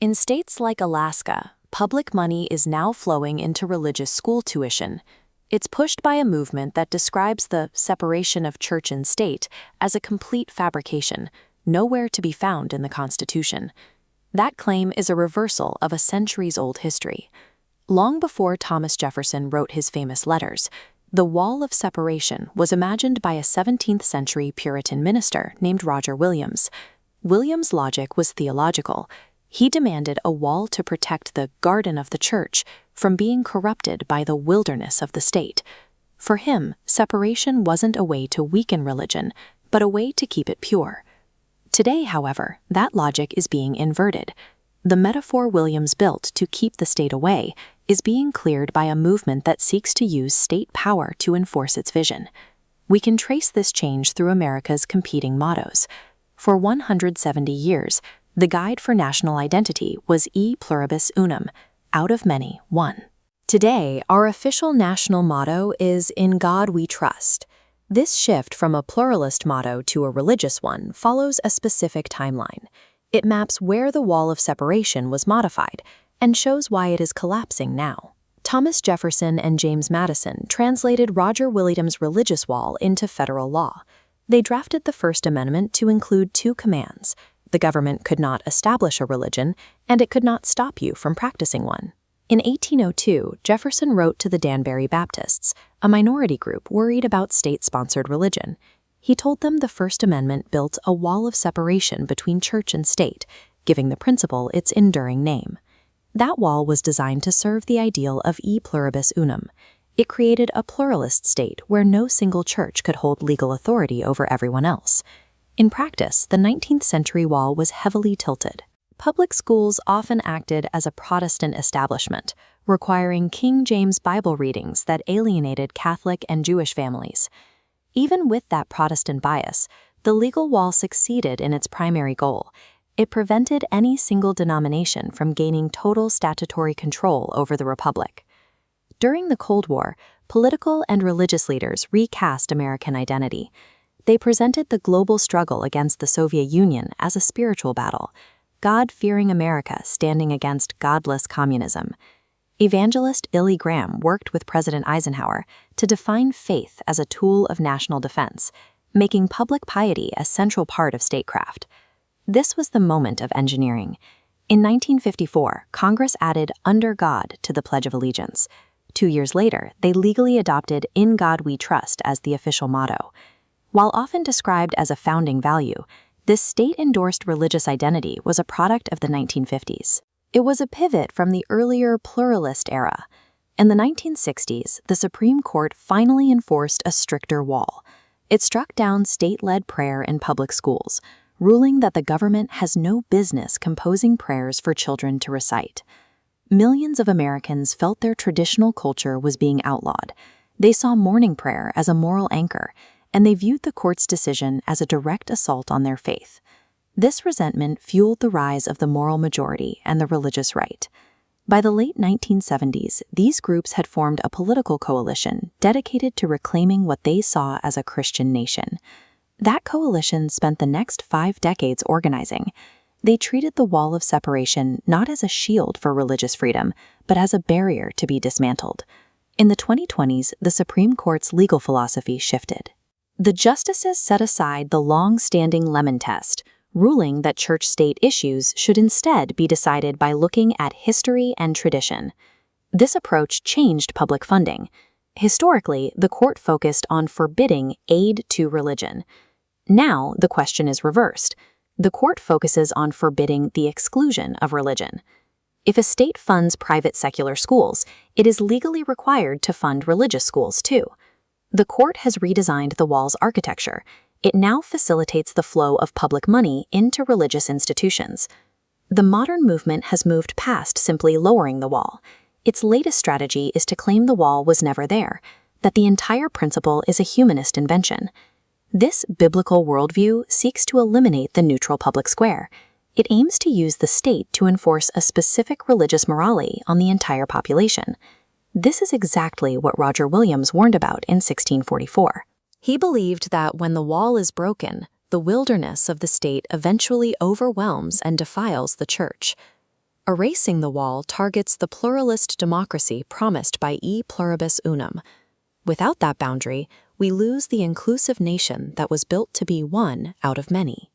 In states like Alaska, public money is now flowing into religious school tuition. It's pushed by a movement that describes the separation of church and state as a complete fabrication, nowhere to be found in the Constitution. That claim is a reversal of a centuries-old history. Long before Thomas Jefferson wrote his famous letters, the wall of separation was imagined by a 17th-century Puritan minister named Roger Williams. Williams' logic was theological. He demanded a wall to protect the garden of the church from being corrupted by the wilderness of the state. For him, separation wasn't a way to weaken religion, but a way to keep it pure. Today, however, that logic is being inverted. The metaphor Williams built to keep the state away is being cleared by a movement that seeks to use state power to enforce its vision. We can trace this change through America's competing mottos. For 170 years, the guide for national identity was E Pluribus Unum, out of many, one. Today, our official national motto is In God We Trust. This shift from a pluralist motto to a religious one follows a specific timeline. It maps where the wall of separation was modified and shows why it is collapsing now. Thomas Jefferson and James Madison translated Roger Williams' religious wall into federal law. They drafted the First Amendment to include two commands. The government could not establish a religion, and it could not stop you from practicing one. In 1802, Jefferson wrote to the Danbury Baptists, a minority group worried about state-sponsored religion. He told them the First Amendment built a wall of separation between church and state, giving the principle its enduring name. That wall was designed to serve the ideal of E Pluribus Unum. It created a pluralist state where no single church could hold legal authority over everyone else. In practice, the 19th century wall was heavily tilted. Public schools often acted as a Protestant establishment, requiring King James Bible readings that alienated Catholic and Jewish families. Even with that Protestant bias, the legal wall succeeded in its primary goal. It prevented any single denomination from gaining total statutory control over the Republic. During the Cold War, political and religious leaders recast American identity. They presented the global struggle against the Soviet Union as a spiritual battle, God-fearing America standing against godless communism. Evangelist Billy Graham worked with President Eisenhower to define faith as a tool of national defense, making public piety a central part of statecraft. This was the moment of engineering. In 1954, Congress added "Under God" to the Pledge of Allegiance. 2 years later, they legally adopted "In God We Trust" as the official motto. While often described as a founding value, this state-endorsed religious identity was a product of the 1950s. It was a pivot from the earlier pluralist era. In the 1960s, the Supreme Court finally enforced a stricter wall. It struck down state-led prayer in public schools, ruling that the government has no business composing prayers for children to recite. Millions of Americans felt their traditional culture was being outlawed. They saw morning prayer as a moral anchor, and they viewed the court's decision as a direct assault on their faith. This resentment fueled the rise of the moral majority and the religious right. By the late 1970s, these groups had formed a political coalition dedicated to reclaiming what they saw as a Christian nation. That coalition spent the next 5 decades organizing. They treated the wall of separation not as a shield for religious freedom, but as a barrier to be dismantled. In the 2020s, the Supreme Court's legal philosophy shifted. The justices set aside the long-standing Lemon test, ruling that church-state issues should instead be decided by looking at history and tradition. This approach changed public funding. Historically, the court focused on forbidding aid to religion. Now, the question is reversed. The court focuses on forbidding the exclusion of religion. If a state funds private secular schools, it is legally required to fund religious schools too. The court has redesigned the wall's architecture. It now facilitates the flow of public money into religious institutions. The modern movement has moved past simply lowering the wall. Its latest strategy is to claim the wall was never there, that the entire principle is a humanist invention. This biblical worldview seeks to eliminate the neutral public square. It aims to use the state to enforce a specific religious morality on the entire population. This is exactly what Roger Williams warned about in 1644. He believed that when the wall is broken, the wilderness of the state eventually overwhelms and defiles the church. Erasing the wall targets the pluralist democracy promised by E Pluribus Unum. Without that boundary, we lose the inclusive nation that was built to be one out of many.